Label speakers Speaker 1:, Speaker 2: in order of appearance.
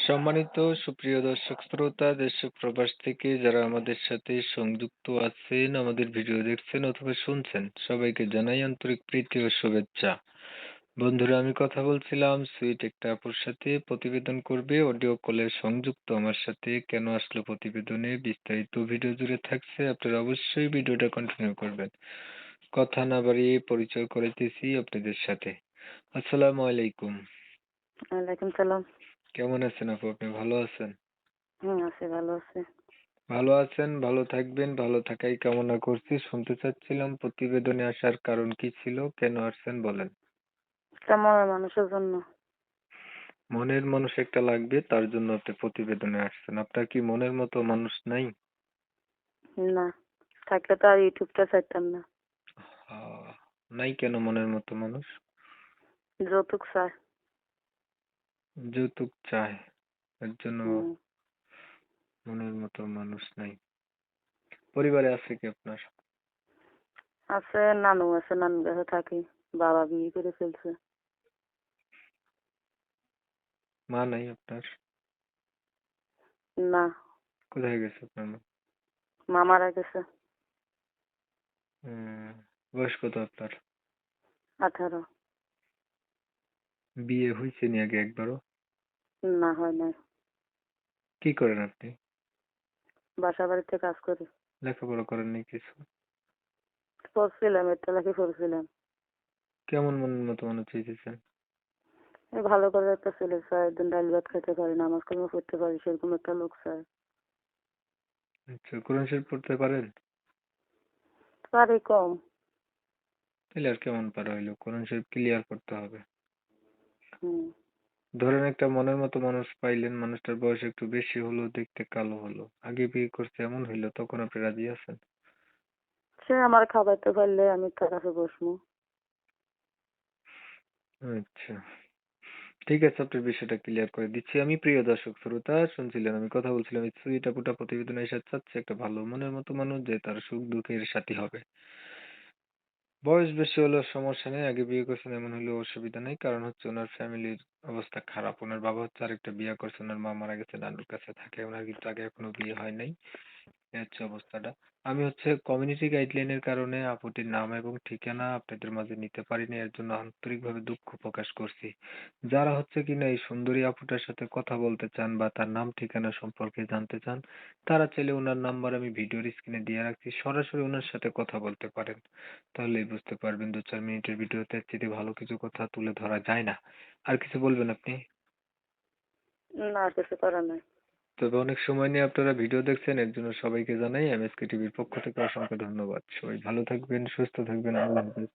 Speaker 1: সম্মানিত সুপ্রিয় দর্শক শ্রোতা দেশ ও প্রবাস থেকে যারা আমাদের সাথে সংযুক্ত আছেন, আমাদের ভিডিও দেখছেন অথবা শুনছেন, সবাইকে জানাই আন্তরিক প্রীতি ও শুভেচ্ছা। বন্ধুরা, আমি কথা বলছিলাম সুইট একটা আপুর সাথে, প্রতিবেদন করবে অডিও কলে সংযুক্ত আমার সাথে। কেন আসলো প্রতিবেদনে বিস্তারিত ভিডিও জুড়ে থাকছে, আপনারা অবশ্যই ভিডিওটা কন্টিনিউ করবেন। কথা না বাড়িয়ে পরিচয় করাইতেছি আপনাদের সাথে। আসসালামু আলাইকুম।
Speaker 2: ওয়ালাইকুম সালাম।
Speaker 1: কেমন আছেন আপু? আপনি ভালো আছেন?
Speaker 2: আছি, ভালো আছি।
Speaker 1: ভালো আছেন, ভালো থাকবেন, ভালো থাকাই কামনা করছি। শুনতে চাচ্ছিলাম প্রতিবেদনে আসার কারণ কি ছিল? কেন আসছেন বলেন?
Speaker 2: একটা মনের মানুষের জন্য।
Speaker 1: মনের মানুষ একটা লাগবে, তার জন্য আপনি প্রতিবেদনে আসছেন। আপনার কি মনের মতো মানুষ নাই?
Speaker 2: না, থাকলে তো আর ইউটিউবটা চাইতাম না।
Speaker 1: আহ, নাই কেন মনের মতো মানুষ?
Speaker 2: যৌতুক চায়।
Speaker 1: যৌতুক চায়, এর জন্য
Speaker 2: হুম।
Speaker 1: মনের মতো মানুষ নাই। পরিবারে আছে কি আপনার?
Speaker 2: আছে, নানু আছে, নানুর কাছে থাকি। বাবা বিয়ে করে ফেলছে।
Speaker 1: মা নাই আপনার?
Speaker 2: না,
Speaker 1: কোথায় গেছে আপনার মা?
Speaker 2: মা মারা গেছে।
Speaker 1: হম। বয়স কত আপনার?
Speaker 2: 18।
Speaker 1: বিয়ে হয়েছে নি আগে একবারও?
Speaker 2: না, হয় নাই।
Speaker 1: কি করেন আপনি?
Speaker 2: বাসা বাড়িতে কাজ করি।
Speaker 1: লেখাপড়া করেন নি কিছু?
Speaker 2: পড়ছিলাম, একটা লেখে পড়ছিলাম।
Speaker 1: কেমন মনের মতো মানুষ চাইতেছেন?
Speaker 2: এই ভালো করে একটা ছেলে চায়, একদিন ডাল ভাত খেতে পারি, নামাজ কালামা পড়তে পারি, সেরকম একটা লোক চায়।
Speaker 1: আচ্ছা, কোরআন শরীফ পড়তে পারেন?
Speaker 2: পারি কম।
Speaker 1: তাহলে আর কেমন পারা হইলো? কোরআন শরীফ ক্লিয়ার করতে হবে।
Speaker 2: হুম।
Speaker 1: ধরেন একটা মনের মতো মানুষ পাইলেন, মানুষটার বয়স একটু বেশি হলো, দেখতে কালো হলো, আগে বিয়ে করছে এমন হইলো, তখন আপনি রাজি আছেন?
Speaker 2: সে আমার খাবাইতে পারলে আমি তার কাছে বসবো।
Speaker 1: আচ্ছা, ঠিক আছে, আপনার বিষয়টা ক্লিয়ার করে দিচ্ছি আমি। প্রিয় দর্শক শ্রোতা, শুনছিলেন আমি কথা বলছিলাম এই সুইটা পুটা প্রতিবেদনে এসে চাচ্ছে একটা ভালো মনের মতো মানুষ, যে তার সুখ দুঃখের সাথী হবে। বয়স বেশি হলেও সমস্যা নেই, আগে বিয়ে করছেন এমন হলেও অসুবিধা নেই। কারণ হচ্ছে ওনার ফ্যামিলির অবস্থা খারাপ। ওনার বাবা হচ্ছে আরেকটা বিয়ে করছে, ওনার মা মারা গেছে, নানুর কাছে থাকে। ওনার কিন্তু আগে এখনো বিয়ে হয় নাই। এই হচ্ছে অবস্থাটা। আমি হচ্ছে কমিউনিটি গাইডলাইনের কারণে আপুটির নাম এবং ঠিকানা আপনাদের মাঝে নিতে পারিনি, এর জন্য আন্তরিকভাবে দুঃখ প্রকাশ করছি। যারা হচ্ছে কিনা এই সুন্দরী আপুটার সাথে কথা বলতে চান বা তার নাম ঠিকানা সম্পর্কে জানতে চান, তারা চাইলে ওনার নাম্বার আমি ভিডিওর স্ক্রিনে দিয়ে রাখছি, সরাসরি ওনার সাথে কথা বলতে পারেন। তাহলেই বুঝতে পারবেন, 2-4 মিনিটের ভিডিওতে এর চেয়ে ভালো কিছু কথা তুলে ধরা যায় না। আর কিছু বলবেন আপনি?
Speaker 2: না, কিছু করার নাই।
Speaker 1: তবে অনেক সময় নিয়ে আপনারা ভিডিও দেখছেন, এর জন্য সবাইকে জানাই এমএসকে টিভির পক্ষ থেকে অসংখ্য ধন্যবাদ। সবাই ভালো থাকবেন, সুস্থ থাকবেন, আল্লাহ হাফেজ।